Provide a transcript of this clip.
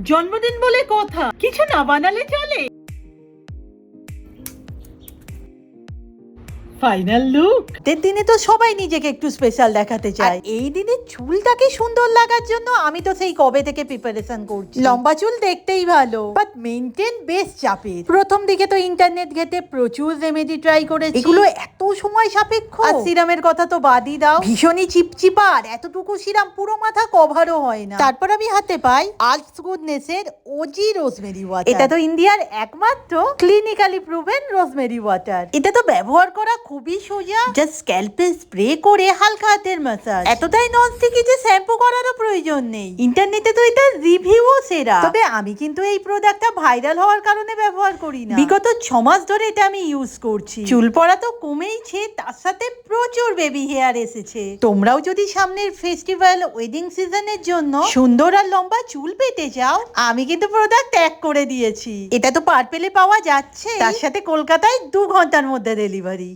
জন্মদিন বলে কথা, কিছু না বানালে চলে। Final look. এর দিনে তো সবাই নিজেকে একটু স্পেশাল দেখাতে চায়। এই দিনে চুলটাকে সুন্দর লাগার জন্য আমি তো সেই কবে থেকে প্রিপারেশন করছি। লম্বা চুল দেখতেই ভালো, বাট মেইনটেইন বেশ চাপের। প্রথম দিকে তো ইন্টারনেট ঘেটে প্রচুর রেমেডি ট্রাই করেছি, এগুলো এত সময় সাপেক্ষ। আর সিরামের কথা তো বাদই দাও, ভীষণই চিপচিপা, আর এতটুকু সিরাম পুরো মাথা কভারও হয় না। তারপর আমি হাতে পাই আর্টস গুডনেসের ওজি রোজমেরি ওয়াটার। এটা তো ইন্ডিয়ার একমাত্র ক্লিনিক্যালি প্রুভেন রোজমেরি ওয়াটার। এটা তো ব্যবহার করা খুবই সোজা, জাস্ট স্ক্যাল্পে স্প্রে করে হালকা হাতের ম্যাসাজ। এতটাই ননস্টিকি যে শ্যাম্পু করারও প্রয়োজন নেই। ইন্টারনেটে তো এটা রিভিউও সেরা। তবে আমি কিন্তু এই প্রোডাক্টটা ভাইরাল হওয়ার কারণে ব্যবহার করি না। বিগত 6 মাস ধরে এটা আমি ইউজ করছি। চুল পড়া তো কমেইছে, তার সাথে প্রচুর বেবি হেয়ার এসেছে। তোমরাও যদি সামনের ফেস্টিভ্যাল, ওয়েডিং সিজনের জন্য সুন্দর আর লম্বা চুল পেতে চাও, আমি কিন্তু প্রোডাক্ট ট্যাগ করে দিয়েছি। এটা তো পার্পেলে পাওয়া যাচ্ছে, তার সাথে কলকাতায় 2 ঘন্টার মধ্যে ডেলিভারি।